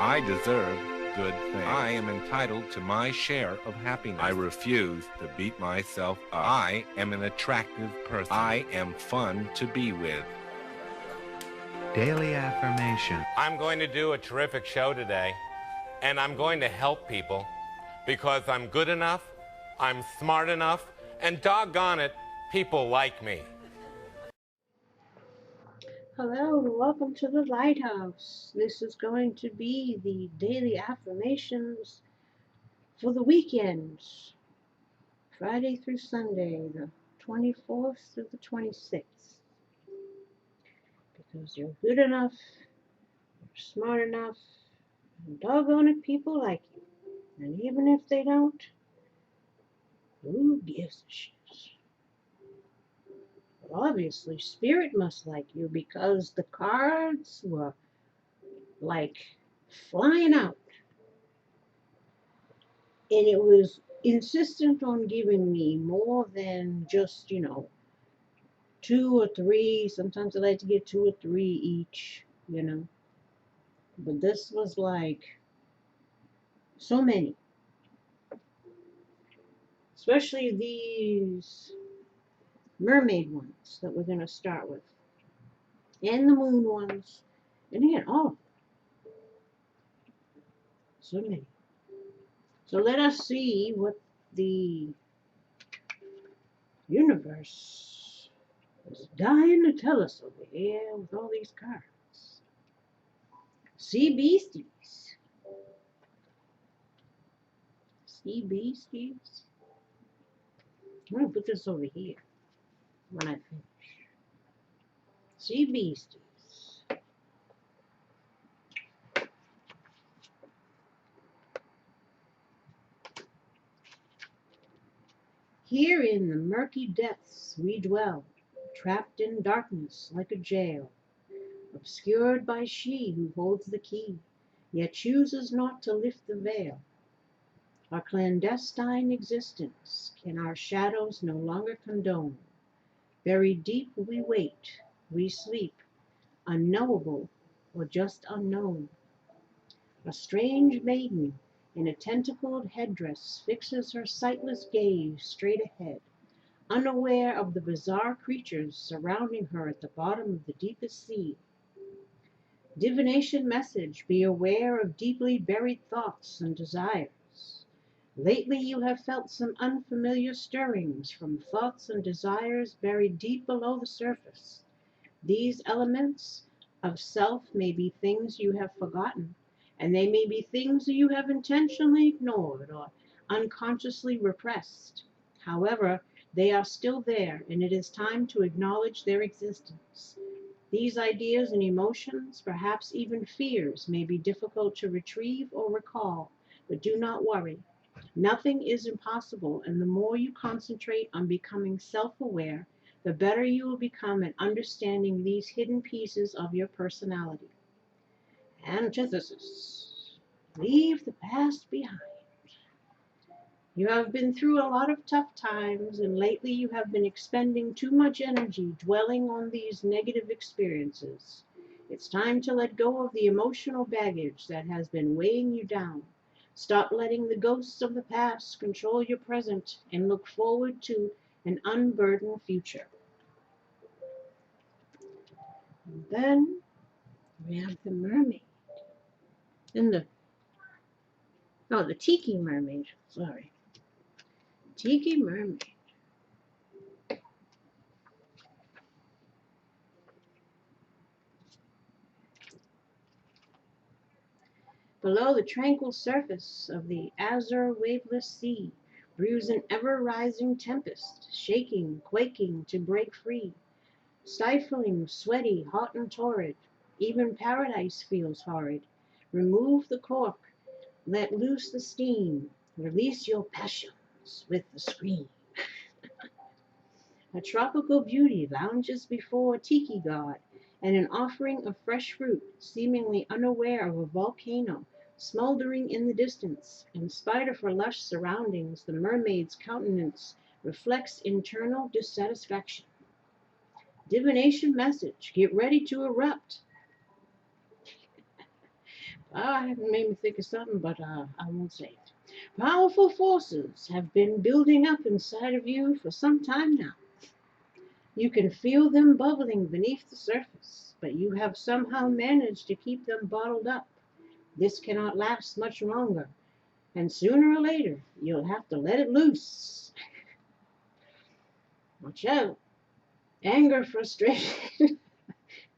I deserve good things. I am entitled to my share of happiness. I refuse to beat myself up. I am an attractive person. I am fun to be with. Daily affirmation. I'm going to do a terrific show today, and I'm going to help people because I'm good enough, I'm smart enough, and doggone it, people like me. Hello, and welcome to the Lighthouse. This is going to be the daily affirmations for the weekend, Friday through Sunday, the 24th through the 26th. Because you're good enough, you're smart enough, and doggone it, people like you. And even if they don't, who gives a shit? Well, obviously, Spirit must like you because the cards were like flying out. And it was insistent on giving me more than just, 2 or 3. Sometimes I like to get 2 or 3 each, But this was like so many. Especially these mermaid ones that we're going to start with. And the moon ones. And again, all of them. So many. So let us see what the universe is dying to tell us over here with all these cards. Sea beasties. Sea beasties. I'm going to put this over here when I finish. Sea beasties. Here in the murky depths we dwell, trapped in darkness like a jail, obscured by she who holds the key, yet chooses not to lift the veil. Our clandestine existence can our shadows no longer condone. Buried deep we wait, we sleep, unknowable or just unknown. A strange maiden in a tentacled headdress fixes her sightless gaze straight ahead, unaware of the bizarre creatures surrounding her at the bottom of the deepest sea. Divination message: be aware of deeply buried thoughts and desires. Lately you have felt some unfamiliar stirrings from thoughts and desires buried deep below the surface. These elements of self may be things you have forgotten, and they may be things you have intentionally ignored or unconsciously repressed. However, they are still there, and it is time to acknowledge their existence. These ideas and emotions, perhaps even fears, may be difficult to retrieve or recall, but do not worry. Nothing is impossible, and the more you concentrate on becoming self-aware, the better you will become at understanding these hidden pieces of your personality. Antithesis: leave the past behind. You have been through a lot of tough times, and lately you have been expending too much energy dwelling on these negative experiences. It's time to let go of the emotional baggage that has been weighing you down. Stop letting the ghosts of the past control your present and look forward to an unburdened future. And then we have the mermaid. And the tiki mermaid, sorry. Tiki mermaid. Below the tranquil surface of the azure waveless sea brews an ever-rising tempest, shaking, quaking to break free. Stifling, sweaty, hot and torrid, even paradise feels horrid. Remove the cork, let loose the steam, release your passions with the scream. A tropical beauty lounges before a tiki god and an offering of fresh fruit, seemingly unaware of a volcano smoldering in the distance. In spite of her lush surroundings, the mermaid's countenance reflects internal dissatisfaction. Divination message: get ready to erupt. It made me think of something, but I won't say it. Powerful forces have been building up inside of you for some time now. You can feel them bubbling beneath the surface, but you have somehow managed to keep them bottled up. This cannot last much longer, and sooner or later you'll have to let it loose. Watch out. Anger, frustration,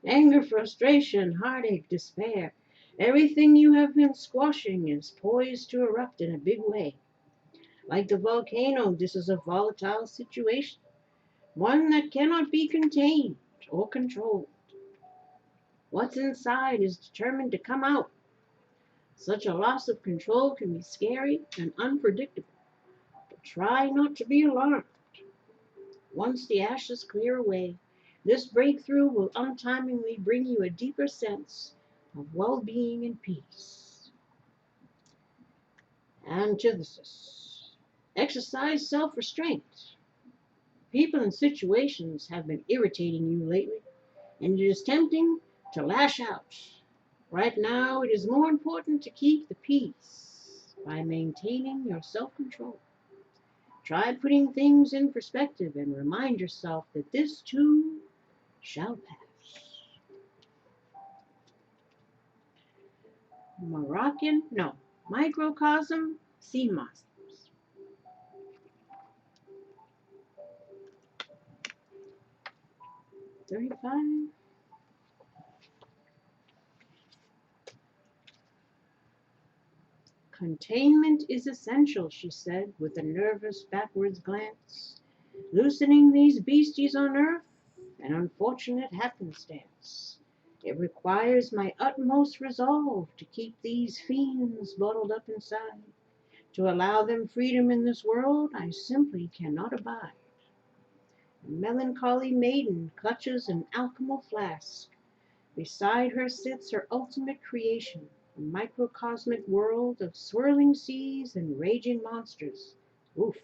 anger, frustration, heartache, despair. Everything you have been squashing is poised to erupt in a big way. Like the volcano, this is a volatile situation, one that cannot be contained or controlled. What's inside is determined to come out. Such a loss of control can be scary and unpredictable, but try not to be alarmed. Once the ashes clear away, this breakthrough will untimely bring you a deeper sense of well-being and peace. Antithesis. Exercise self-restraint. People and situations have been irritating you lately, and it is tempting to lash out. Right now, it is more important to keep the peace by maintaining your self-control. Try putting things in perspective and remind yourself that this too shall pass. Microcosm sea monsters. $35. Containment is essential, she said, with a nervous backwards glance. Loosening these beasties on earth, an unfortunate happenstance. It requires my utmost resolve to keep these fiends bottled up inside. To allow them freedom in this world, I simply cannot abide. A melancholy maiden clutches an alchemical flask. Beside her sits her ultimate creation, a microcosmic world of swirling seas and raging monsters. Oof.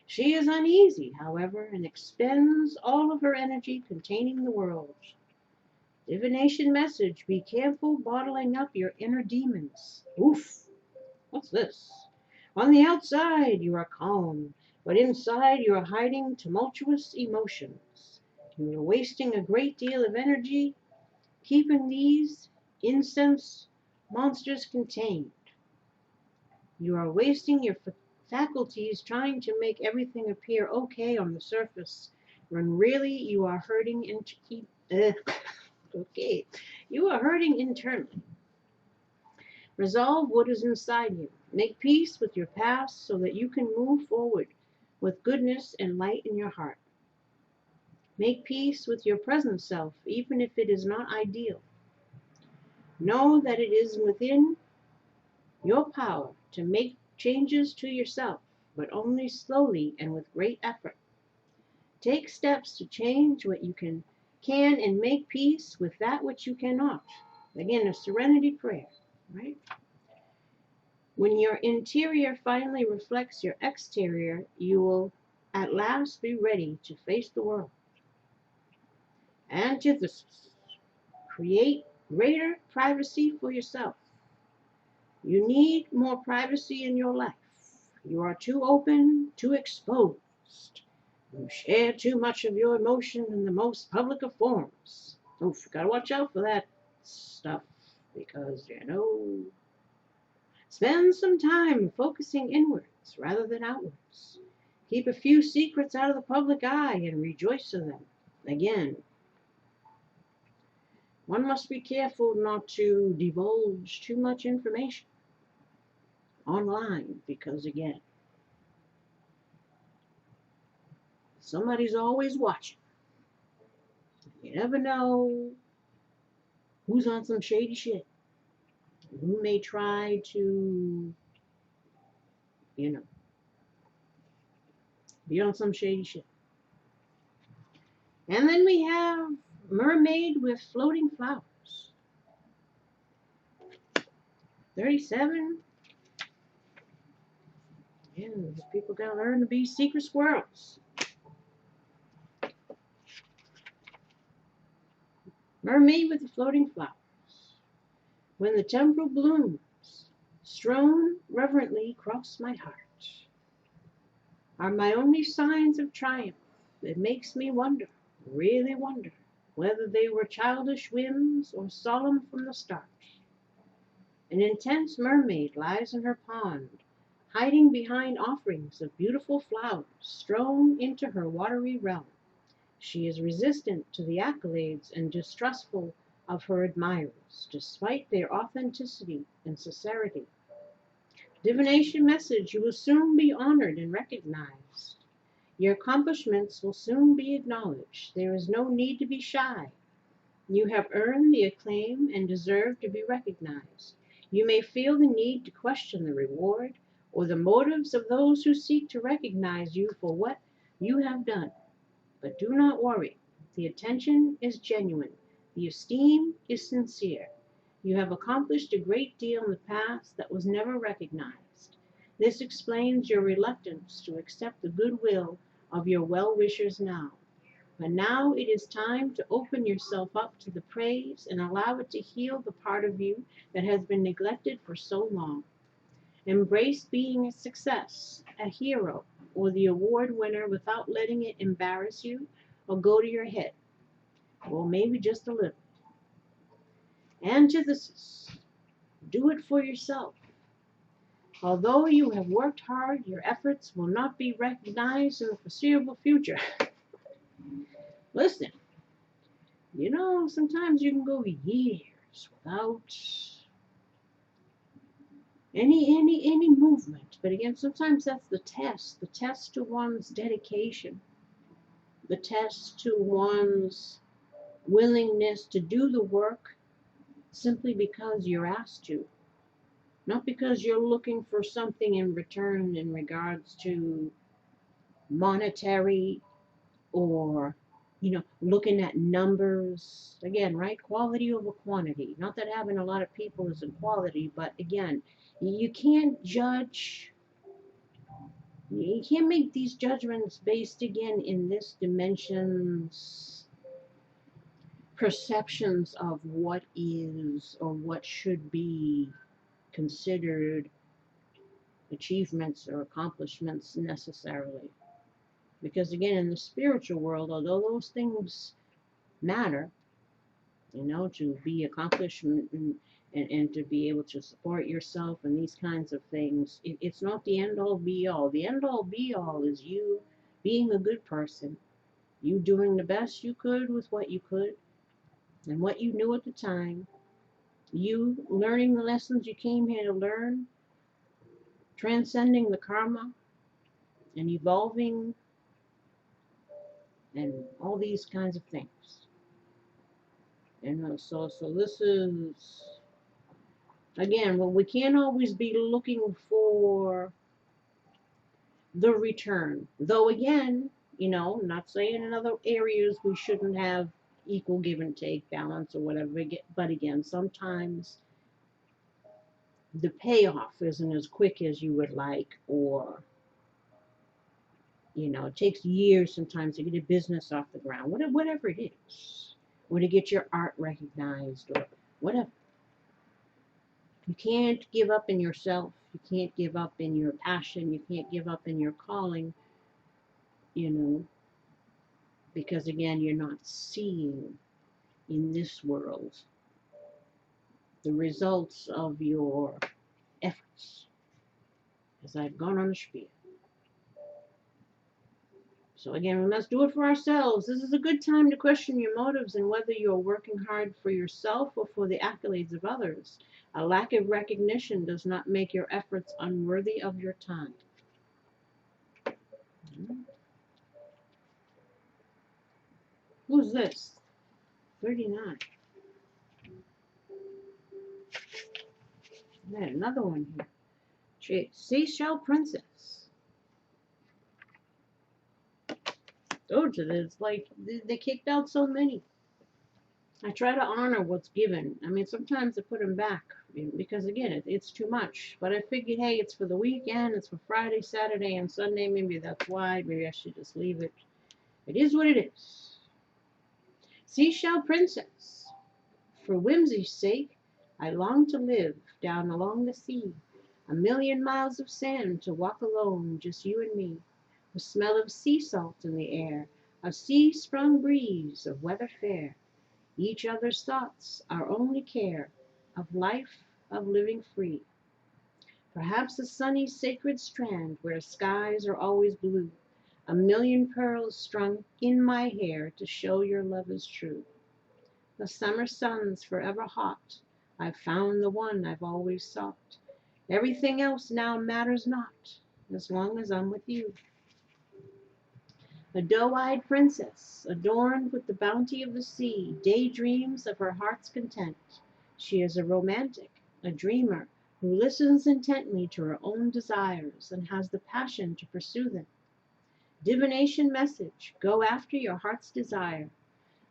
She is uneasy, however, and expends all of her energy containing the world. Divination message: be careful bottling up your inner demons. Oof. What's this? On the outside, you are calm, but inside you are hiding tumultuous emotions. You are wasting a great deal of energy keeping these incense monsters contained. You are wasting your faculties trying to make everything appear okay on the surface, when really you are hurting okay. You are hurting internally. Resolve what is inside you. Make peace with your past so that you can move forward with goodness and light in your heart. Make peace with your present self, even if it is not ideal. Know that it is within your power to make changes to yourself, but only slowly and with great effort. Take steps to change what you can and make peace with that which you cannot. Again, a serenity prayer, right? When your interior finally reflects your exterior, you will at last be ready to face the world. Antithesis. Create greater privacy for yourself. You need more privacy in your life. You are too open, too exposed. You share too much of your emotion in the most public of forms. Oh, you gotta watch out for that stuff because, spend some time focusing inwards rather than outwards. Keep a few secrets out of the public eye and rejoice in them. Again, one must be careful not to divulge too much information online because, again, somebody's always watching. You never know who's on some shady shit. Who may try to, be on some shady shit. And then we have mermaid with floating flowers. 37. Yeah, people gotta learn to be secret squirrels. Mermaid with the floating flowers. when the temporal blooms, strewn reverently across my heart, are my only signs of triumph. It makes me wonder, really wonder, whether they were childish whims or solemn from the start. An intense mermaid lies in her pond, hiding behind offerings of beautiful flowers strewn into her watery realm. She is resistant to the accolades and distrustful of her admirers, despite their authenticity and sincerity. Divination message: you will soon be honored and recognized. Your accomplishments will soon be acknowledged. There is no need to be shy. You have earned the acclaim and deserve to be recognized. You may feel the need to question the reward or the motives of those who seek to recognize you for what you have done. But do not worry. The attention is genuine. The esteem is sincere. You have accomplished a great deal in the past that was never recognized. This explains your reluctance to accept the goodwill of your well-wishers now. But now it is time to open yourself up to the praise and allow it to heal the part of you that has been neglected for so long. Embrace being a success, a hero, or the award winner without letting it embarrass you or go to your head, or maybe just a little. Antithesis: do it for yourself. Although you have worked hard, your efforts will not be recognized in the foreseeable future. Listen, sometimes you can go years without any movement. But again, sometimes that's the test to one's dedication, the test to one's willingness to do the work simply because you're asked to, not because you're looking for something in return in regards to monetary or looking at numbers. Again, right? Quality over quantity. Not that having a lot of people is in quality, but again, you can't judge. You can't make these judgments based again in this dimension's perceptions of what is or what should be considered achievements or accomplishments necessarily. Because again, in the spiritual world, although those things matter, to be accomplishment and to be able to support yourself and these kinds of things, it's not the end all be all. The end all be all is you being a good person, you doing the best you could with what you could and what you knew at the time, you learning the lessons you came here to learn, transcending the karma and evolving and all these kinds of things. So this is, again, well, we can't always be looking for the return. Though again, not saying in other areas we shouldn't have equal give and take, balance or whatever, but again, sometimes the payoff isn't as quick as you would like, or it takes years sometimes to get a business off the ground, whatever it is, or to get your art recognized or whatever. You can't give up in yourself. You can't give up in your passion. You can't give up in your calling, because again, you're not seeing in this world the results of your efforts, as I've gone on a spiel. So again, we must do it for ourselves. This is a good time to question your motives and whether you're working hard for yourself or for the accolades of others. A lack of recognition does not make your efforts unworthy of your time. Who's this? 39. I had another one here. Seashell Princess. Told you, it's like they kicked out so many. I try to honor what's given. I mean, sometimes I put them back because, again, it's too much. But I figured, hey, it's for the weekend. It's for Friday, Saturday, and Sunday. Maybe that's why. Maybe I should just leave it. It is what it is. Seashell Princess. For whimsy's sake, I long to live down along the sea, 1,000,000 miles of sand to walk alone, just you and me. The smell of sea salt in the air, a sea-sprung breeze of weather fair. Each other's thoughts, our only care, of life, of living free. Perhaps a sunny sacred strand where skies are always blue, 1,000,000 pearls strung in my hair to show your love is true. The summer sun's forever hot, I've found the one I've always sought. Everything else now matters not, as long as I'm with you. A doe-eyed princess, adorned with the bounty of the sea, daydreams of her heart's content. She is a romantic, a dreamer, who listens intently to her own desires and has the passion to pursue them. Divination message, go after your heart's desire.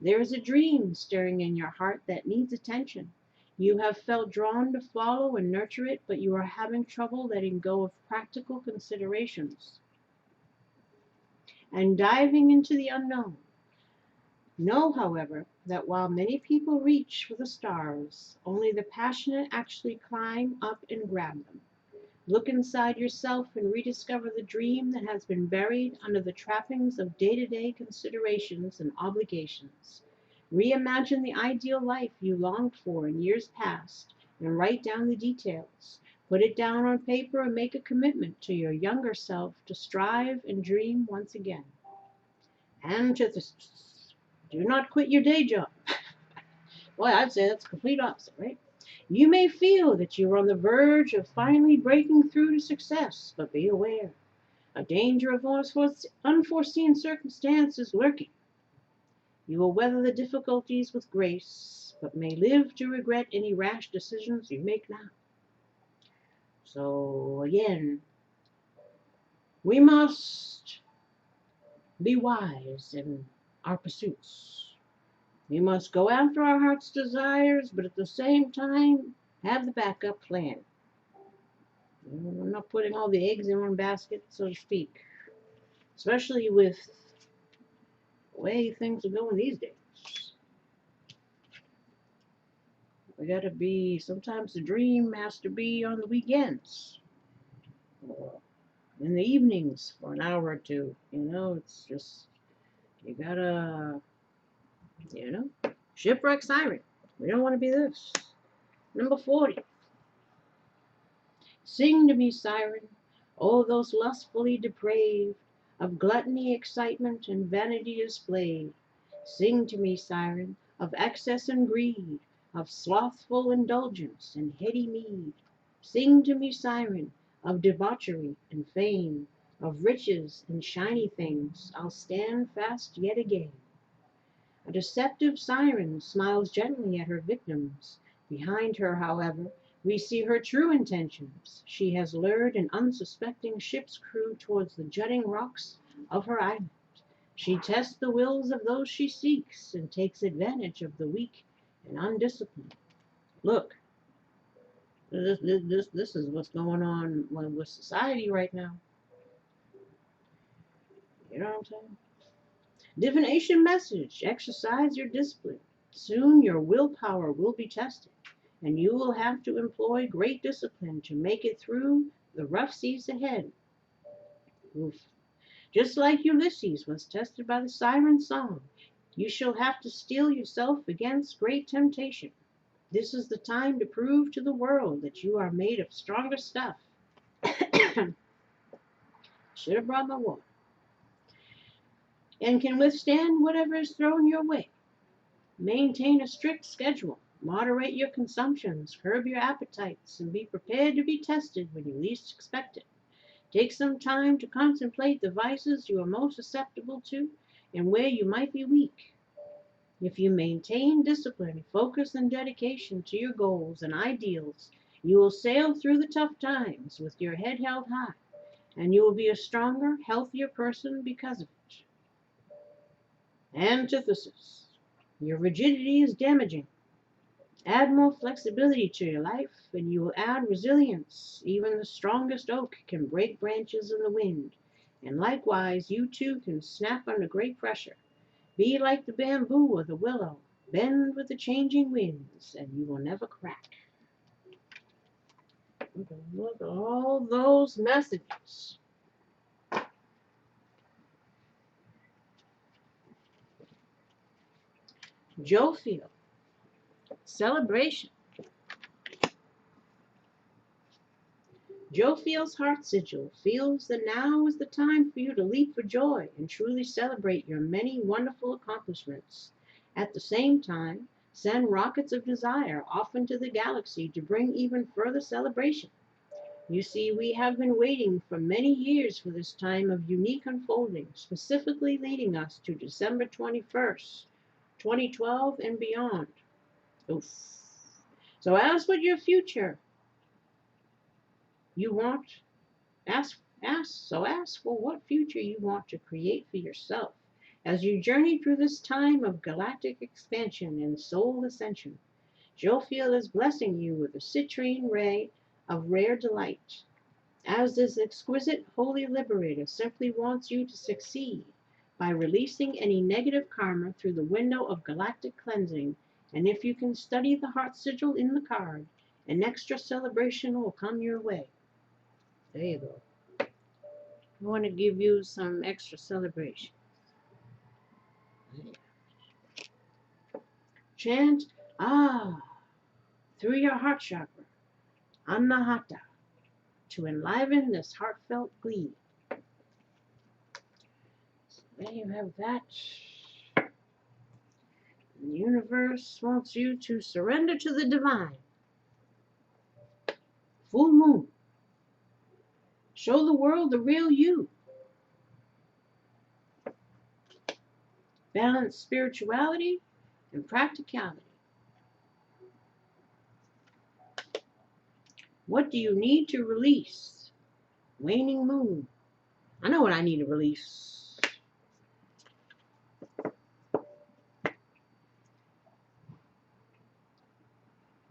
There is a dream stirring in your heart that needs attention. You have felt drawn to follow and nurture it, but you are having trouble letting go of practical considerations and diving into the unknown. Know, however, that while many people reach for the stars, only the passionate actually climb up and grab them. Look inside yourself and rediscover the dream that has been buried under the trappings of day-to-day considerations and obligations. Reimagine the ideal life you longed for in years past and write down the details. Put it down on paper and make a commitment to your younger self to strive and dream once again. Antithesis. Do not quit your day job. Boy, I'd say that's the complete opposite, right? You may feel that you are on the verge of finally breaking through to success, but be aware. A danger of unforeseen circumstances lurking. You will weather the difficulties with grace, but may live to regret any rash decisions you make now. So again, we must be wise in our pursuits. We must go after our heart's desires, but at the same time, have the backup plan. We're not putting all the eggs in one basket, so to speak, especially with the way things are going these days. We gotta be, sometimes the dream has to be on the weekends, or in the evenings for an hour or two. It's just, you gotta, shipwreck siren. We don't want to be this. Number 40. Sing to me, siren, oh, those lustfully depraved, of gluttony, excitement, and vanity displayed. Sing to me, siren, of excess and greed, of slothful indulgence and heady mead. Sing to me, siren, of debauchery and fame, of riches and shiny things. I'll stand fast yet again. A deceptive siren smiles gently at her victims. Behind her, however, we see her true intentions. She has lured an unsuspecting ship's crew towards the jutting rocks of her island. She tests the wills of those she seeks and takes advantage of the weak and undisciplined. Look, this is what's going on with society right now. You know what I'm saying? Divination message, exercise your discipline. Soon your willpower will be tested, and you will have to employ great discipline to make it through the rough seas ahead. Oof. Just like Ulysses was tested by the siren song, you shall have to steel yourself against great temptation. This is the time to prove to the world that you are made of stronger stuff. Should have brought my water. And can withstand whatever is thrown your way. Maintain a strict schedule. Moderate your consumptions, curb your appetites, and be prepared to be tested when you least expect it. Take some time to contemplate the vices you are most susceptible to and where you might be weak. If you maintain discipline, focus, and dedication to your goals and ideals, you will sail through the tough times with your head held high, and you will be a stronger, healthier person because of it. Antithesis. Your rigidity is damaging. Add more flexibility to your life, and you will add resilience. Even the strongest oak can break branches in the wind, and likewise, you too can snap under great pressure. Be like the bamboo or the willow, bend with the changing winds, and you will never crack. Look at all those messages. Jovial, celebration. Jovial's heart sigil feels that now is the time for you to leap for joy and truly celebrate your many wonderful accomplishments. At the same time, send rockets of desire off into the galaxy to bring even further celebration. You see, we have been waiting for many years for this time of unique unfolding, specifically leading us to December 21st, 2012 and beyond. Oof. So ask what your future you want. Ask for what future you want to create for yourself as you journey through this time of galactic expansion and soul ascension. Jophiel is blessing you with a citrine ray of rare delight, as this exquisite holy liberator simply wants you to succeed by releasing any negative karma through the window of galactic cleansing. And if you can study the heart sigil in the card, an extra celebration will come your way. There you go. I want to give you some extra celebration. Chant through your heart chakra, Anahata, to enliven this heartfelt glee. So there you have that. The universe wants you to surrender to the divine. Full moon. Show the world the real you. Balance spirituality and practicality. What do you need to release? Waning moon. I know what I need to release.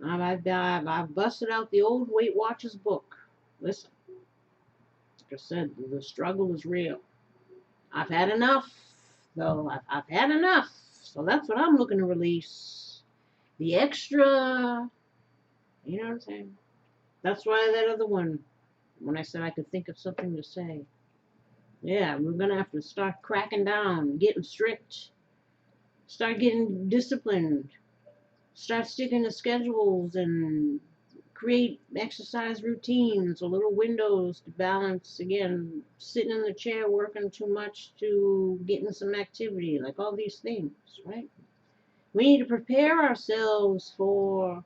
I've busted out the old Weight Watchers book. Listen, like I said, the struggle is real. I've had enough, though. I've had enough. So that's what I'm looking to release. The extra, you know what I'm saying? That's why that other one, when I said I could think of something to say. Yeah, we're going to have to start cracking down, getting strict, start getting disciplined, start sticking to schedules and create exercise routines or little windows to balance, again, sitting in the chair working too much to getting some activity, like all these things, right? We need to prepare ourselves for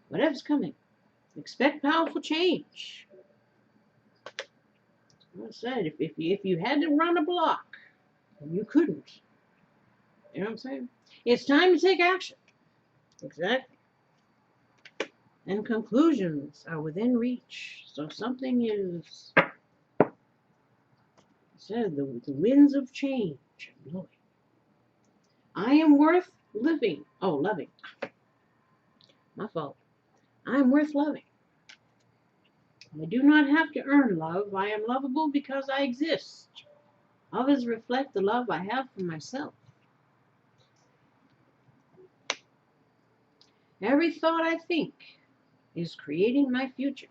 whatever's coming. Expect powerful change. Like I said, if you had to run a block, and you couldn't, you know what I'm saying? It's time to take action. Exactly. And conclusions are within reach. So something is, said, the winds of change are blowing. I am worth living. Oh, loving. My fault. I am worth loving. I do not have to earn love. I am lovable because I exist. Others reflect the love I have for myself. Every thought I think is creating my future.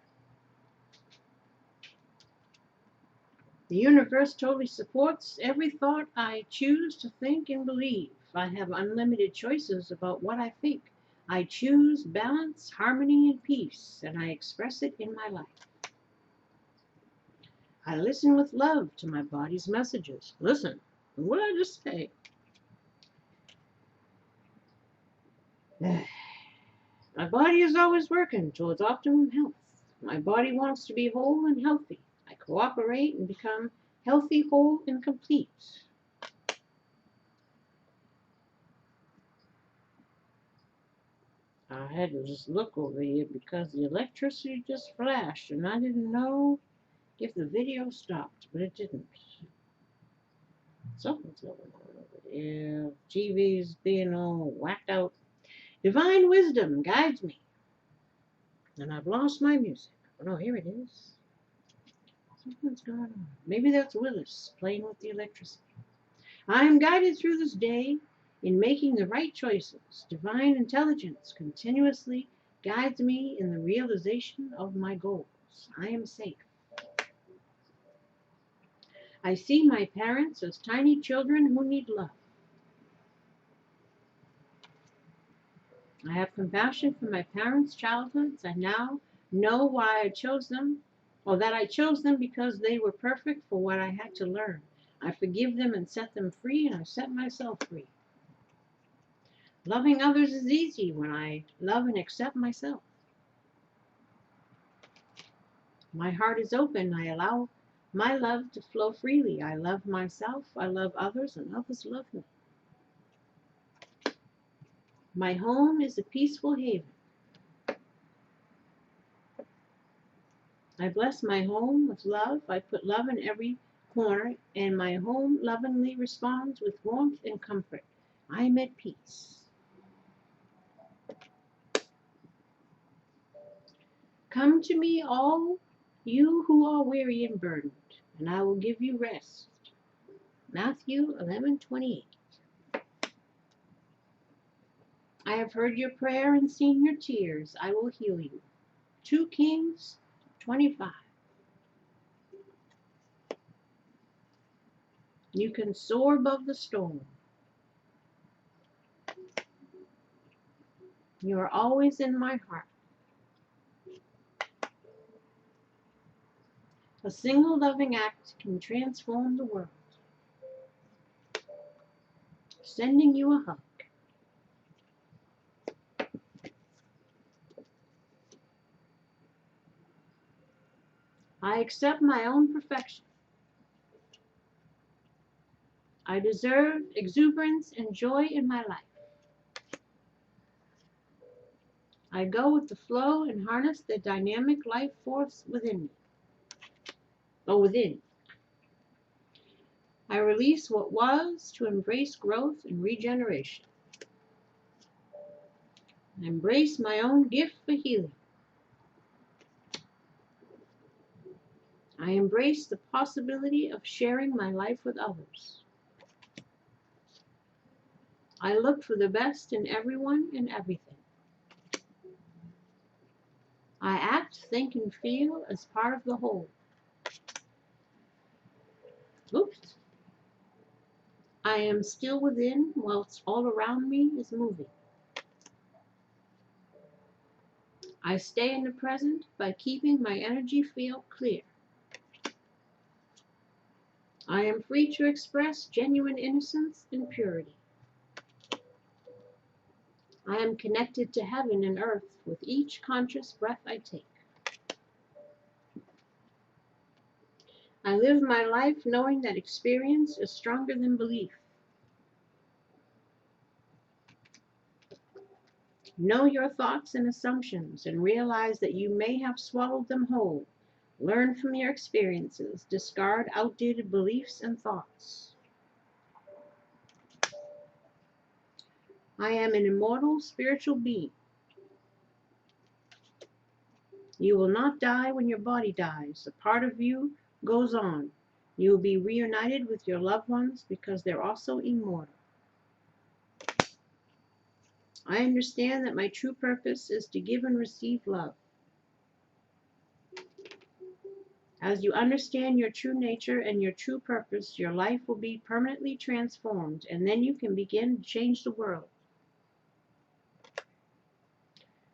The universe totally supports every thought I choose to think and believe. I have unlimited choices about what I think. I choose balance, harmony, and peace, and I express it in my life. I listen with love to my body's messages. Listen, what did I just say? My body is always working towards optimum health. My body wants to be whole and healthy. I cooperate and become healthy, whole, and complete. I had to just look over here because the electricity just flashed and I didn't know if the video stopped, but it didn't. Something's going on over there. TV's being all whacked out. Divine wisdom guides me. And I've lost my music. Oh no, here it is. Something's going on. Maybe that's Willis playing with the electricity. I am guided through this day in making the right choices. Divine intelligence continuously guides me in the realization of my goals. I am safe. I see my parents as tiny children who need love. I have compassion for my parents' childhoods. I now know why I chose them, or that I chose them because they were perfect for what I had to learn. I forgive them and set them free, and I set myself free. Loving others is easy when I love and accept myself. My heart is open. I allow my love to flow freely. I love myself, I love others, and others love me. My home is a peaceful haven. I bless my home with love. I put love in every corner, and my home lovingly responds with warmth and comfort. I am at peace. Come to me, all you who are weary and burdened, and I will give you rest. Matthew 11:28. I have heard your prayer and seen your tears. I will heal you. 2 Kings 25. You can soar above the storm. You are always in my heart. A single loving act can transform the world. Sending you a hug. I accept my own perfection. I deserve exuberance and joy in my life. I go with the flow and harness the dynamic life force within me. Within. I release what was to embrace growth and regeneration. I embrace my own gift for healing. I embrace the possibility of sharing my life with others. I look for the best in everyone and everything. I act, think, and feel as part of the whole. Oops. I am still within whilst all around me is moving. I stay in the present by keeping my energy field clear. I am free to express genuine innocence and purity. I am connected to heaven and earth with each conscious breath I take. I live my life knowing that experience is stronger than belief. Know your thoughts and assumptions and realize that you may have swallowed them whole. Learn from your experiences. Discard outdated beliefs and thoughts. I am an immortal spiritual being. You will not die when your body dies. A part of you goes on. You will be reunited with your loved ones because they're also immortal. I understand that my true purpose is to give and receive love. As you understand your true nature and your true purpose, your life will be permanently transformed, and then you can begin to change the world.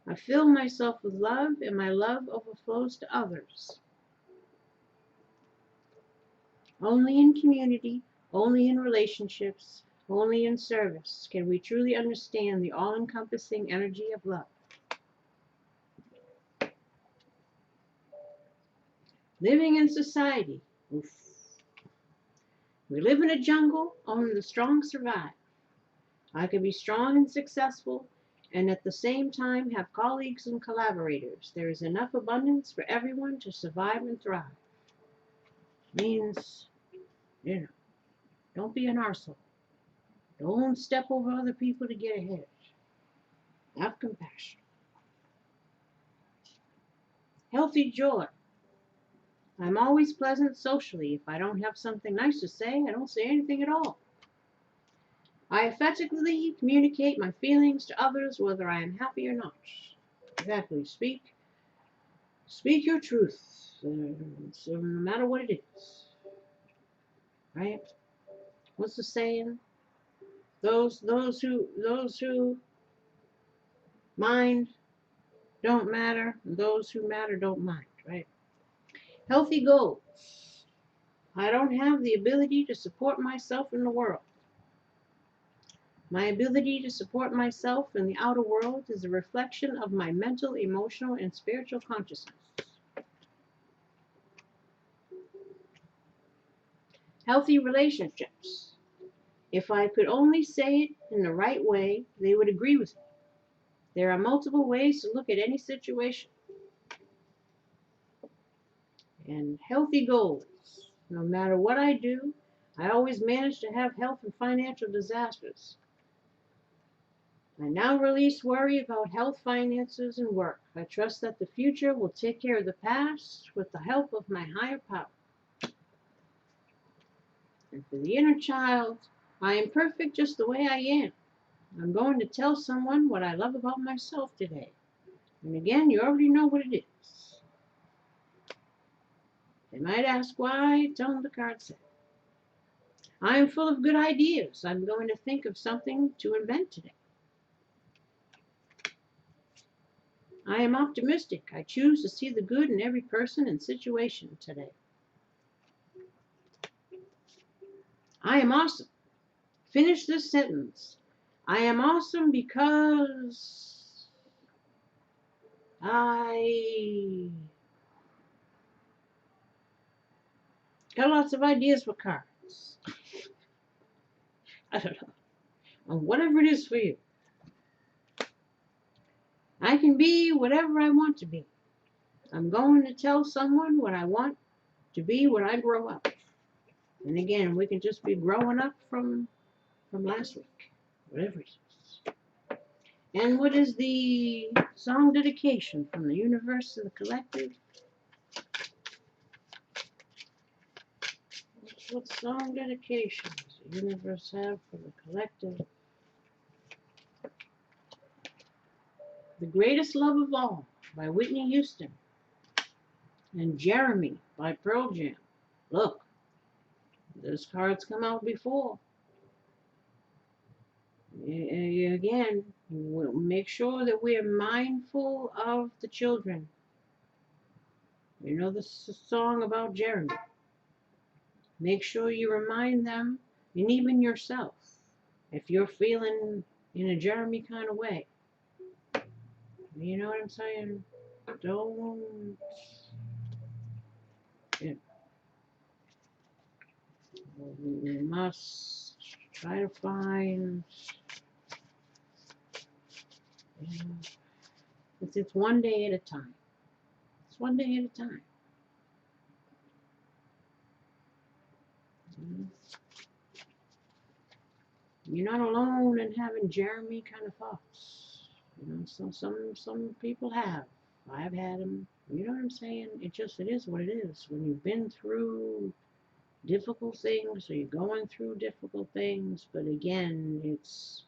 I fill myself with love, and my love overflows to others. Only in community, only in relationships, only in service can we truly understand the all-encompassing energy of love. Living in society. Oof. We live in a jungle, only the strong survive. I can be strong and successful, and at the same time have colleagues and collaborators. There is enough abundance for everyone to survive and thrive. Means, don't be an arsehole. Don't step over other people to get ahead. Have compassion. Healthy joy. I'm always pleasant socially. If I don't have something nice to say, I don't say anything at all. I effectively communicate my feelings to others whether I am happy or not. Exactly. Speak your truth. So no matter what it is. Right? What's the saying? Those who mind don't matter, and those who matter don't mind, right? Healthy goals. I don't have the ability to support myself in the world. My ability to support myself in the outer world is a reflection of my mental, emotional, and spiritual consciousness. Healthy relationships. If I could only say it in the right way, they would agree with me. There are multiple ways to look at any situation. And healthy goals. No matter what I do, I always manage to have health and financial disasters. I now release worry about health, finances, and work. I trust that the future will take care of the past with the help of my higher power. And for the inner child, I am perfect just the way I am. I'm going to tell someone what I love about myself today. And again, you already know what it is. They might ask why, tell them the card said. I am full of good ideas. I'm going to think of something to invent today. I am optimistic. I choose to see the good in every person and situation today. I am awesome. Finish this sentence. I am awesome because I got lots of ideas for cards. I don't know. Or whatever it is for you. I can be whatever I want to be. I'm going to tell someone what I want to be when I grow up. And again, we can just be growing up from last week, whatever it is. And what is the song dedication from the universe to the collective? What song dedication does the universe have for the collective? The Greatest Love of All by Whitney Houston. And Jeremy by Pearl Jam. Look, those cards come out before. Again, we'll make sure that we are mindful of the children. You know the song about Jeremy. Make sure you remind them, and even yourself, if you're feeling in a Jeremy kind of way. You know what I'm saying? Don't. Yeah. We must try to find. You know, it's one day at a time. It's one day at a time. You're not alone in having Jeremy kind of thoughts. You know, some people have. I've had them. You know what I'm saying? It is what it is. When you've been through difficult things, or you're going through difficult things, but again, it's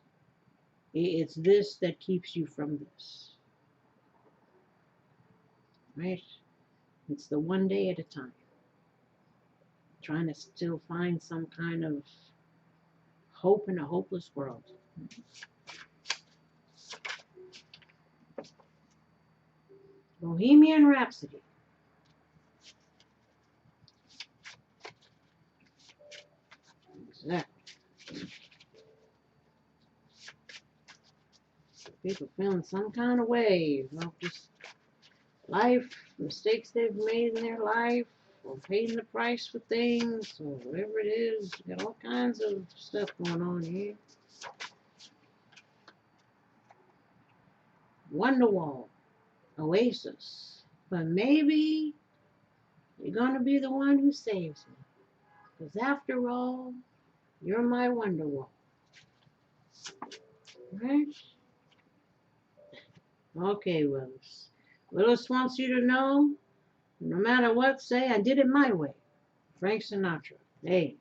this that keeps you from this, right? It's the one day at a time. Trying to still find some kind of hope in a hopeless world. Bohemian Rhapsody. Exactly. People feeling some kind of way about just life, mistakes they've made in their life, or paying the price for things, or whatever it is. You got all kinds of stuff going on here. Wonderwall, Oasis. But maybe you're going to be the one who saves me. Because after all, you're my Wonderwall. Right? Okay, Willis. Willis wants you to know, no matter what, say, I did it my way. Frank Sinatra. Hey,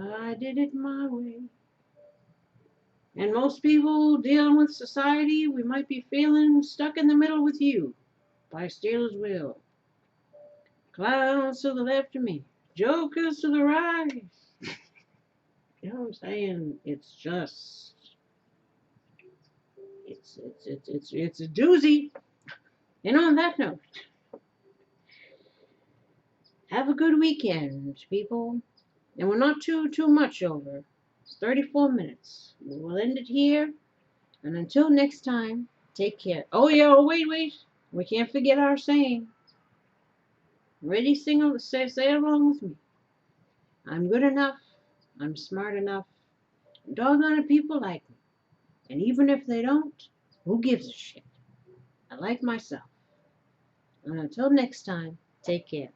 I did it my way. And most people dealing with society, we might be feeling stuck in the middle with you by Steelers wheel. Clowns to the left of me, jokers to the right. You know what I'm saying? It's just, it's a doozy. And on that note, have a good weekend, people. And we're not too much over. It's 34 minutes. We'll end it here. And until next time, take care. Oh yeah, oh, wait. We can't forget our saying. Ready, sing, say along with me. I'm good enough. I'm smart enough. Doggone it, people like me. And even if they don't, who gives a shit? I like myself. And until next time, take care.